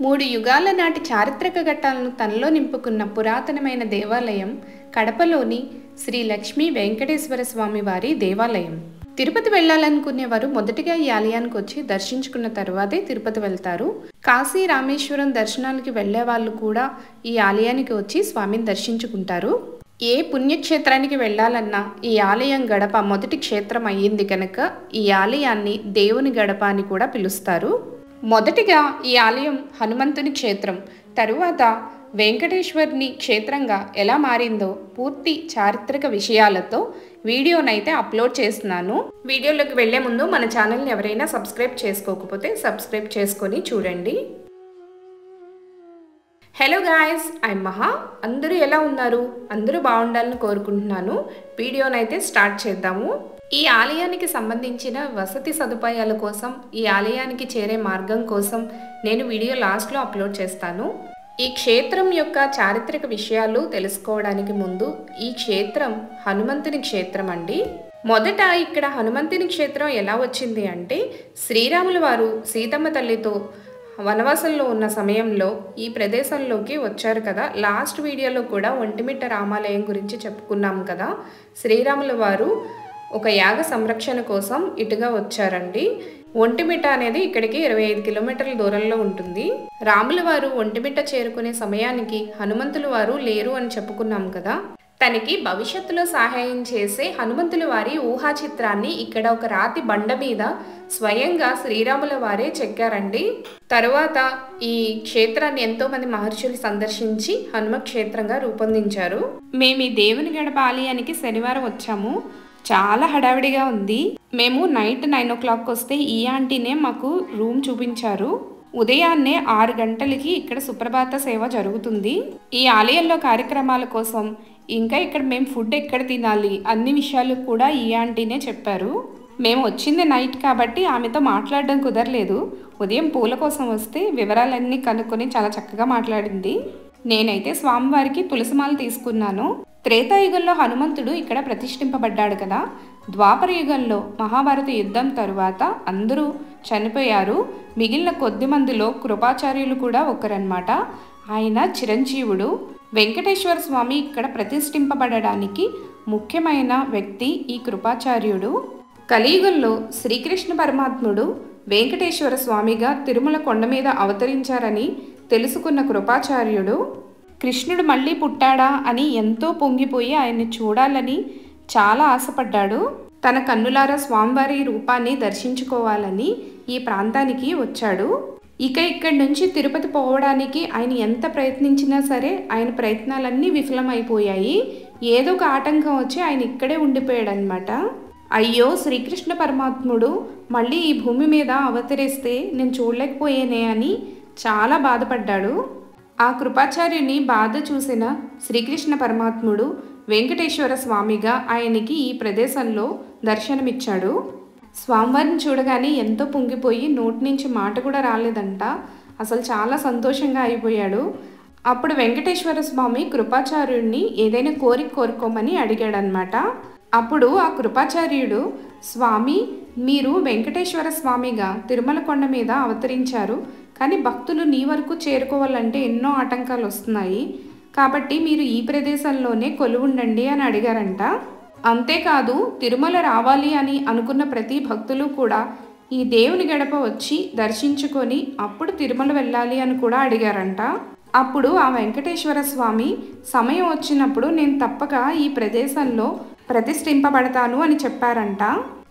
3 యుగాల నాటి చారిత్రక ఘట్టాలను తనలో నింపుకున్న పురాతనమైన దేవాలయం కడపలోని శ్రీ లక్ష్మీ వెంకటేశ్వర స్వామి వారి దేవాలయం. తిరుపతి వెళ్ళాలనుకునేవారు మొదటిగా ఈ ఆలయానికి వచ్చి దర్శించుకున్న తర్వాతే తిరుపతి వెళ్తారు. కాశీ రామేశ్వరం దర్శనాలకి వెళ్లే వాళ్ళు కూడా ఈ ఆలయానికి వచ్చి స్వామిని దర్శించుకుంటారు. ఏ పుణ్యక్షేత్రానికి వెళ్ళాలన్నా ఈ ఆలయం గడప మొదటి క్షేత్రం అయ్యింది కనుక ఈ ఆలయాన్ని దేవుని గడప అని కూడా పిలుస్తారు. మొదటిగా ఈ ఆలయం హనుమంతుని క్షేత్రం, తరువాత వెంకటేశ్వరుని క్షేత్రంగా ఎలా మారిందో పూర్తి చారిత్రక విషయాలతో వీడియోనైతే అప్లోడ్ చేస్తున్నాను. వీడియోలోకి వెళ్లే ముందు మన ఛానల్ని ఎవరైనా సబ్స్క్రైబ్ చేసుకోకపోతే సబ్స్క్రైబ్ చేసుకొని చూడండి. హలో గాయస్, ఐఎమ్ మహా. అందరూ ఎలా ఉన్నారు? అందరూ బాగుండాలని కోరుకుంటున్నాను. వీడియోనైతే స్టార్ట్ చేద్దాము. ఈ ఆలయానికి సంబంధించిన వసతి సదుపాయాల కోసం, ఈ ఆలయానికి చేరే మార్గం కోసం నేను వీడియో లాస్ట్లో అప్లోడ్ చేస్తాను. ఈ క్షేత్రం యొక్క చారిత్రక విషయాలు తెలుసుకోవడానికి ముందు, ఈ క్షేత్రం హనుమంతుని క్షేత్రం అండి. మొదట ఇక్కడ హనుమంతుని క్షేత్రం ఎలా వచ్చింది అంటే, శ్రీరాముల వారు సీతమ్మ తల్లితో వనవాసంలో ఉన్న సమయంలో ఈ ప్రదేశంలోకి వచ్చారు కదా. లాస్ట్ వీడియోలో కూడా ఒంటిమిట్ట రామాలయం గురించి చెప్పుకున్నాం కదా. శ్రీరాముల వారు ఒక యాగ సంరక్షణ కోసం ఇటుగా వచ్చారండి. ఒంటిమిట్ట అనేది ఇక్కడికి 25 కిలోమీటర్ల దూరంలో ఉంటుంది. రాముల వారు ఒంటిమిట్ట చేరుకునే సమయానికి హనుమంతుల వారు లేరు అని చెప్పుకున్నాం కదా. తనకి భవిష్యత్తులో సహాయం చేసే హనుమంతుల వారి ఊహా చిత్రాన్ని ఇక్కడ ఒక రాతి బండ మీద స్వయంగా శ్రీరాముల వారే చెక్కారండి. తరువాత ఈ క్షేత్రాన్ని ఎంతో మంది మహర్షులు సందర్శించి హనుమ క్షేత్రంగా రూపొందించారు. మేము ఈ దేవుని గడప ఆలయానికి శనివారం వచ్చాము. చాలా హడావిడిగా ఉంది. మేము నైట్ 9 o'clock వస్తే ఈ ఆంటీనే మాకు రూమ్ చూపించారు. ఉదయాన్నే 6 గంటలకి ఇక్కడ సుప్రభాత సేవ జరుగుతుంది. ఈ ఆలయంలో కార్యక్రమాల కోసం, ఇంకా ఇక్కడ మేము ఫుడ్ ఎక్కడ తినాలి అన్ని విషయాలు కూడా ఈ ఆంటీనే చెప్పారు. మేము వచ్చింది నైట్ కాబట్టి ఆమెతో మాట్లాడడం కుదరలేదు. ఉదయం పూల కోసం వస్తే వివరాలన్నీ కనుక్కొని చాలా చక్కగా మాట్లాడింది. నేనైతే స్వామివారికి తులసిమాల తీసుకున్నాను. త్రేతాయుగంలో హనుమంతుడు ఇక్కడ ప్రతిష్ఠింపబడ్డాడు కదా. ద్వాపర యుగంలో మహాభారత యుద్ధం తరువాత అందరూ చనిపోయారు. మిగిలిన కొద్ది మందిలో కృపాచార్యులు కూడా ఒకరన్నమాట. ఆయన చిరంజీవుడు. వెంకటేశ్వర స్వామి ఇక్కడ ప్రతిష్ఠింపబడడానికి ముఖ్యమైన వ్యక్తి ఈ కృపాచార్యుడు. కలియుగంలో శ్రీకృష్ణ పరమాత్ముడు వెంకటేశ్వర స్వామిగా తిరుమల కొండ మీద అవతరించారని తెలుసుకున్న కృపాచార్యుడు కృష్ణుడు మళ్ళీ పుట్టాడా అని ఎంతో పొంగిపోయి ఆయన్ని చూడాలని చాలా ఆశపడ్డాడు. తన కన్నులారా స్వామివారి రూపాన్ని దర్శించుకోవాలని ఈ ప్రాంతానికి వచ్చాడు. ఇక్కడి నుంచి తిరుపతి పోవడానికి ఆయన ఎంత ప్రయత్నించినా సరే ఆయన ప్రయత్నాలన్నీ విఫలమైపోయాయి. ఏదో ఒక ఆటంకం వచ్చి ఆయన ఇక్కడే ఉండిపోయాడు అనమాట. అయ్యో, శ్రీకృష్ణ పరమాత్ముడు మళ్ళీ ఈ భూమి మీద అవతరిస్తే నేను చూడలేకపోయేనే అని చాలా బాధపడ్డాడు. ఆ కృపాచార్యుని బాధ చూసిన శ్రీకృష్ణ పరమాత్ముడు వెంకటేశ్వర స్వామిగా ఆయనకి ఈ ప్రదేశంలో దర్శనమిచ్చాడు. స్వామివారిని చూడగానే ఎంతో పొంగిపోయి నోటి నుంచి మాట కూడా రాలేదంట. అసలు చాలా సంతోషంగా అయిపోయాడు. అప్పుడు వెంకటేశ్వర స్వామి కృపాచార్యుడిని ఏదైనా కోరుకోమని అడిగాడనమాట. అప్పుడు ఆ కృపాచార్యుడు, స్వామి, మీరు వెంకటేశ్వర స్వామిగా తిరుమల కొండ మీద అవతరించారు, కానీ భక్తులు నీ వరకు చేరుకోవాలంటే ఎన్నో ఆటంకాలు వస్తున్నాయి, కాబట్టి మీరు ఈ ప్రదేశంలోనే కొలువుండండి అని అడిగారంట. అంతేకాదు, తిరుమల రావాలి అని అనుకున్న ప్రతి భక్తులు కూడా ఈ దేవుని గడప వచ్చి దర్శించుకొని అప్పుడు తిరుమల వెళ్ళాలి అని కూడా అడిగారంట. అప్పుడు ఆ వెంకటేశ్వర స్వామి, సమయం వచ్చినప్పుడు నేను తప్పక ఈ ప్రదేశంలో ప్రతిష్ఠింపబడతాను అని చెప్పారంట.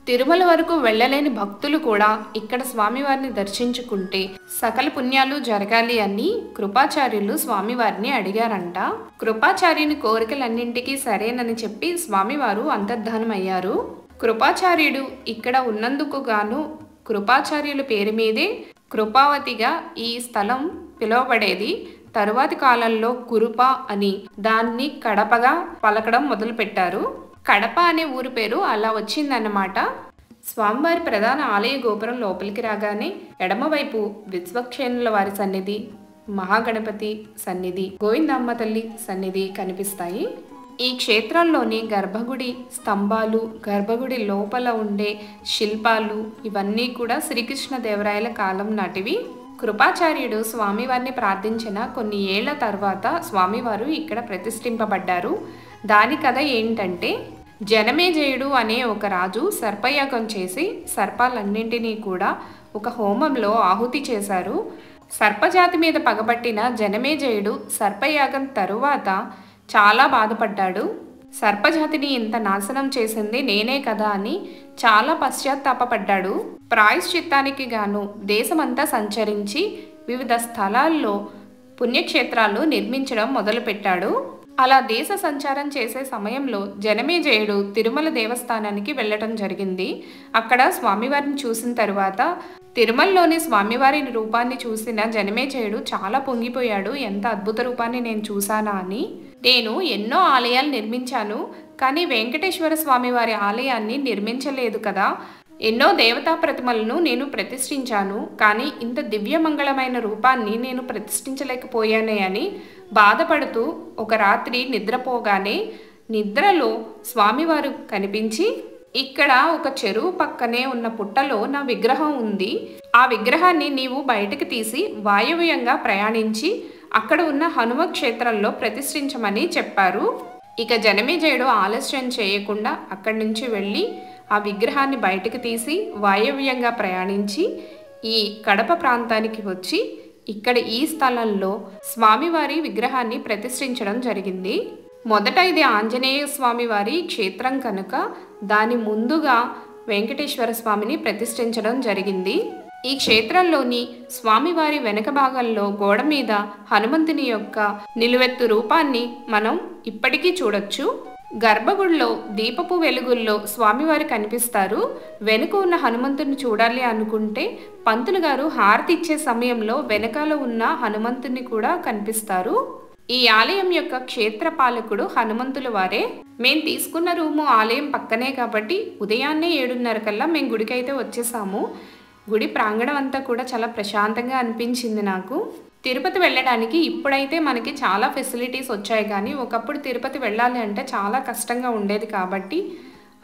తిరుమల వరకు వెళ్ళలేని భక్తులు కూడా ఇక్కడ స్వామివారిని దర్శించుకుంటే సకల పుణ్యాలు జరగాలి అని కృపాచార్యులు స్వామివారిని అడిగారంట. కృపాచార్యుని కోరికలన్నింటికీ సరేనని చెప్పి స్వామివారు అంతర్ధానమయ్యారు. కృపాచార్యుడు ఇక్కడ ఉన్నందుకు గాను కృపాచార్యుల పేరు మీదే కృపావతిగా ఈ స్థలం పిలువబడేది. తరువాతి కాలంలో కురుప అని దాన్ని కడపగా పలకడం మొదలుపెట్టారు. కడప అనే ఊరి పేరు అలా వచ్చిందన్నమాట. స్వామివారి ప్రధాన ఆలయ గోపురం లోపలికి రాగానే ఎడమవైపు విశ్వక్షేణుల వారి సన్నిధి, మహాగణపతి సన్నిధి, గోవిందమ్మ తల్లి సన్నిధి కనిపిస్తాయి. ఈ క్షేత్రంలోని గర్భగుడి స్తంభాలు, గర్భగుడి లోపల ఉండే శిల్పాలు ఇవన్నీ కూడా శ్రీకృష్ణదేవరాయల కాలం నాటివి. కృపాచార్యుడు స్వామివారిని ప్రార్థించిన కొన్ని ఏళ్ల తర్వాత స్వామివారు ఇక్కడ ప్రతిష్ఠింపబడ్డారు. దాని కథ ఏంటంటే, జనమేజయుడు అనే ఒక రాజు సర్పయాగం చేసి సర్పాలన్నింటినీ కూడా ఒక హోమంలో ఆహుతి చేశారు. సర్పజాతి మీద పగబట్టిన జనమేజయుడు సర్పయాగం తరువాత చాలా బాధపడ్డాడు. సర్పజాతిని ఇంత నాశనం చేసింది నేనే కదా అని చాలా పశ్చాత్తాపపడ్డాడు. ప్రాయశ్చిత్తానికి గాను దేశమంతా సంచరించి వివిధ స్థలాల్లో పుణ్యక్షేత్రాలు నిర్మించడం మొదలుపెట్టాడు. అలా దేశ సంచారం చేసే సమయంలో జనమేజయుడు తిరుమల దేవస్థానానికి వెళ్ళటం జరిగింది. అక్కడ స్వామివారిని చూసిన తరువాత తిరుమలలోని స్వామివారి రూపాన్ని చూసిన జనమేజయుడు చాలా పొంగిపోయాడు. ఎంత అద్భుత రూపాన్ని నేను చూశానా అని. నేను ఎన్నో ఆలయాలు నిర్మించాను, కానీ వెంకటేశ్వర స్వామివారి ఆలయాన్ని నిర్మించలేదు కదా. ఎన్నో దేవతా ప్రతిమలను నేను ప్రతిష్ఠించాను, కానీ ఇంత దివ్యమంగళమైన రూపాన్ని నేను ప్రతిష్ఠించలేకపోయానే అని బాధపడుతూ ఒక రాత్రి నిద్రపోగానే నిద్రలో స్వామివారు కనిపించి, ఇక్కడ ఒక చెరువు పక్కనే ఉన్న పుట్టలో నా విగ్రహం ఉంది, ఆ విగ్రహాన్ని నీవు బయటకు తీసి వాయువ్యంగా ప్రయాణించి అక్కడ ఉన్న హనుమ క్షేత్రంలో ప్రతిష్ఠించమని చెప్పారు. ఇక జనమేజయుడు ఆలస్యం చేయకుండా అక్కడి నుంచి వెళ్ళి ఆ విగ్రహాన్ని బయటకు తీసి వాయవ్యంగా ప్రయాణించి ఈ కడప ప్రాంతానికి వచ్చి ఇక్కడ ఈ స్థలంలో స్వామివారి విగ్రహాన్ని ప్రతిష్ఠించడం జరిగింది. మొదట ఇది ఆంజనేయ స్వామివారి క్షేత్రం కనుక దాని ముందుగా వెంకటేశ్వర స్వామిని ప్రతిష్ఠించడం జరిగింది. ఈ క్షేత్రంలోని స్వామివారి వెనక భాగంలో గోడ మీద హనుమంతుని యొక్క నిలువెత్తు రూపాన్ని మనం ఇప్పటికీ చూడొచ్చు. గర్భగుడిలో దీపపు వెలుగుల్లో స్వామివారి కనిపిస్తారు. వెనుక ఉన్న హనుమంతుని చూడాలి అనుకుంటే పంతులు గారు హారతి ఇచ్చే సమయంలో వెనకాల ఉన్న హనుమంతుని కూడా కనిపిస్తారు. ఈ ఆలయం యొక్క క్షేత్ర పాలకుడు హనుమంతుల వారే. మేము తీసుకున్న రూము ఆలయం పక్కనే కాబట్టి ఉదయాన్నే 7:30 కల్లా మేము గుడికైతే వచ్చేసాము. గుడి ప్రాంగణం అంతా కూడా చాలా ప్రశాంతంగా అనిపించింది నాకు. తిరుపతి వెళ్ళడానికి ఇప్పుడైతే మనకి చాలా ఫెసిలిటీస్ వచ్చాయి, కానీ ఒకప్పుడు తిరుపతి వెళ్ళాలి అంటే చాలా కష్టంగా ఉండేది. కాబట్టి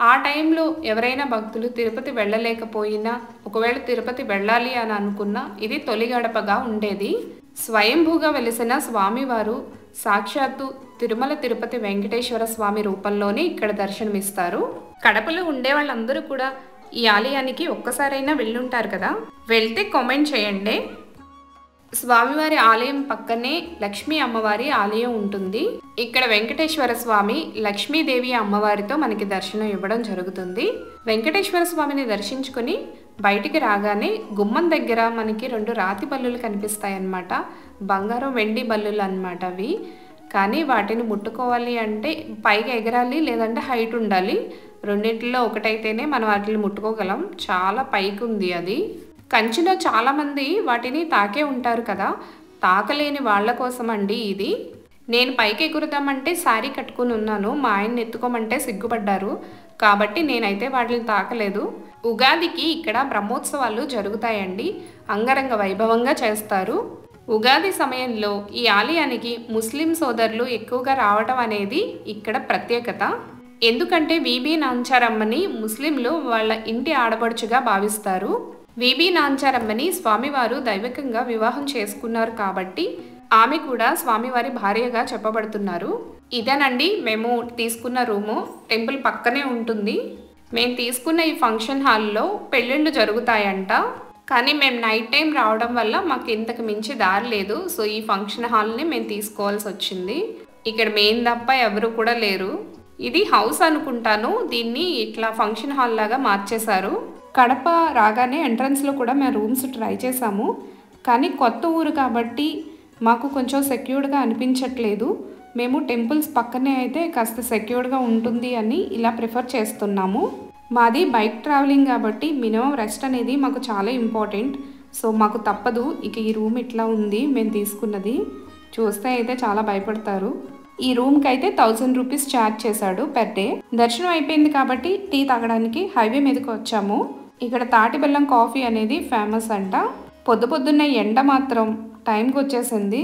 ఆ టైంలో ఎవరైనా భక్తులు తిరుపతి వెళ్ళలేకపోయినా, ఒకవేళ తిరుపతి వెళ్ళాలి అని అనుకున్నా ఇది తొలి గడపగా ఉండేది. స్వయంభూగా వెలిసిన స్వామివారు సాక్షాత్తు తిరుమల తిరుపతి వెంకటేశ్వర స్వామి రూపంలోనే ఇక్కడ దర్శనమిస్తారు. కడపలో ఉండే వాళ్ళందరూ కూడా ఈ ఆలయానికి ఒక్కసారైనా వెళ్ళుంటారు కదా. వెళ్తే కామెంట్ చేయండి. స్వామివారి ఆలయం పక్కనే లక్ష్మీ అమ్మవారి ఆలయం ఉంటుంది. ఇక్కడ వెంకటేశ్వర స్వామి లక్ష్మీదేవి అమ్మవారితో మనకి దర్శనం ఇవ్వడం జరుగుతుంది. వెంకటేశ్వర స్వామిని దర్శించుకొని బయటికి రాగానే గుమ్మం దగ్గర మనకి 2 రాతి బల్లులు కనిపిస్తాయి అన్నమాట. బంగారం వెండి బల్లులు అన్నమాట అవి. కానీ వాటిని ముట్టుకోవాలి అంటే పైగా ఎగరాలి, లేదంటే హైట్ ఉండాలి. రెండింటిలో ఒకటైతేనే మనం వాటిని ముట్టుకోగలం. చాలా పైకి ఉంది అది. కంచిలో చాలామంది వాటిని తాకే ఉంటారు కదా, తాకలేని వాళ్ళ కోసం అండి ఇది. నేను పైకి ఎగురుదామంటే శారీ కట్టుకుని ఉన్నాను, మా ఆయన్ని ఎత్తుకోమంటే సిగ్గుపడ్డారు, కాబట్టి నేనైతే వాటిని తాకలేదు. ఉగాదికి ఇక్కడ బ్రహ్మోత్సవాలు జరుగుతాయండి, అంగరంగ వైభవంగా చేస్తారు. ఉగాది సమయంలో ఈ ఆలయానికి ముస్లిం సోదరులు ఎక్కువగా రావటం అనేది ఇక్కడ ప్రత్యేకత. ఎందుకంటే వీబీ నాంచారమ్మని ముస్లింలు వాళ్ళ ఇంటి ఆడపడుచుగా భావిస్తారు. వీబీ నాంచారమ్మని స్వామివారు దైవికంగా వివాహం చేసుకున్నారు కాబట్టి ఆమె కూడా స్వామివారి భార్యగా చెప్పబడుతున్నారు. ఇదేనండి మేము తీసుకున్న రూము. టెంపుల్ పక్కనే ఉంటుంది. మేము తీసుకున్న ఈ ఫంక్షన్ హాల్లో పెళ్ళిళ్ళు జరుగుతాయంట, కానీ మేము నైట్ టైం రావడం వల్ల మాకు ఇంతకు మించి దారి లేదు. సో ఈ ఫంక్షన్ హాల్ని మేము తీసుకోవాల్సి వచ్చింది. ఇక్కడ మేము తప్ప ఎవరు కూడా లేరు. ఇది హౌస్ అనుకుంటాను, దీన్ని ఇట్లా ఫంక్షన్ హాల్ లాగా మార్చేశారు. కడప రాగానే ఎంట్రన్స్లో కూడా మేము రూమ్స్ ట్రై చేసాము, కానీ కొత్త ఊరు కాబట్టి మాకు కొంచెం సెక్యూర్డ్గా అనిపించట్లేదు. మేము టెంపుల్స్ పక్కనే అయితే కాస్త సెక్యూర్డ్గా ఉంటుంది అని ఇలా ప్రిఫర్ చేస్తున్నాము. మాది బైక్ ట్రావెలింగ్ కాబట్టి మినిమం రెస్ట్ అనేది మాకు చాలా ఇంపార్టెంట్. సో మాకు తప్పదు. ఇక ఈ రూమ్ ఇట్లా ఉంది మేము తీసుకున్నది. చూస్తే అయితే చాలా భయపడతారు. ఈ రూమ్కి అయితే 1000 రూపీస్ ఛార్జ్ చేశాడు పర్ డే. దర్శనం అయిపోయింది కాబట్టి టీ తాగడానికి హైవే మీదకి వచ్చాము. ఇక్కడ తాటి బెల్లం కాఫీ అనేది ఫేమస్ అంట. పొద్దున్న ఎండ మాత్రం టైంకి వచ్చేసింది.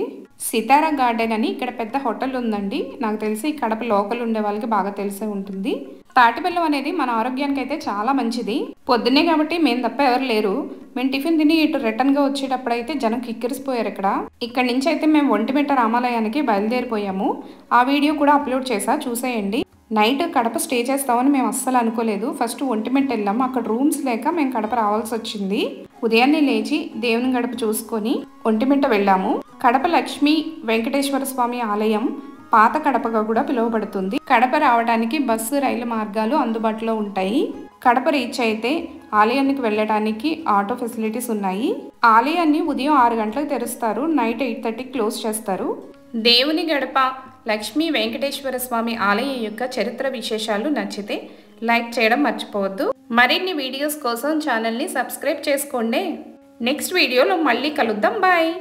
సితారా గార్డెన్ అని ఇక్కడ పెద్ద హోటల్ ఉందండి. నాకు తెలిసి కడప లోకల్ ఉండే వాళ్ళకి బాగా తెలిసే ఉంటుంది. తాటి బెల్లం అనేది మన ఆరోగ్యానికి అయితే చాలా మంచిది. పొద్దున్నే కాబట్టి మేము తప్ప ఎవరు లేరు. మేము టిఫిన్ తిని ఇటు రిటర్న్గా వచ్చేటప్పుడు అయితే జనం కిక్కిరిసిపోయారు. ఇక్కడ నుంచి అయితే మేము ఒంటిమిట్ట రామాలయానికి బయలుదేరిపోయాము. ఆ వీడియో కూడా అప్లోడ్ చేసా, చూసేయండి. నైట్ కడప స్టే చేస్తామని మేము అస్సలు అనుకోలేదు. ఫస్ట్ ఒంటిమిట్ట వెళ్ళాము, అక్కడ రూమ్స్ లేక మేము కడప రావాల్సి వచ్చింది. ఉదయాన్నే లేచి దేవుని గడప చూసుకొని ఒంటిమిట్ట వెళ్ళాము. కడప లక్ష్మీ వెంకటేశ్వర స్వామి ఆలయం పాత కడపగా కూడా పిలువబడుతుంది. కడప రావడానికి బస్సు, రైలు మార్గాలు అందుబాటులో ఉంటాయి. కడప రీచ్ అయితే ఆలయానికి వెళ్ళడానికి ఆటో ఫెసిలిటీస్ ఉన్నాయి. ఆలయాన్ని ఉదయం 6 గంటలకు తెరుస్తారు, నైట్ 8:30కి క్లోజ్ చేస్తారు. దేవుని గడప లక్ష్మీ వెంకటేశ్వర స్వామి ఆలయం యొక్క చరిత్ర విశేషాలు నచ్చితే లైక్ చేయడం మర్చిపోవద్దు. మరిన్ని వీడియోస్ కోసం ఛానల్ని సబ్స్క్రైబ్ చేసుకోండి. నెక్స్ట్ వీడియోలో మళ్ళీ కలుద్దాం. బాయ్.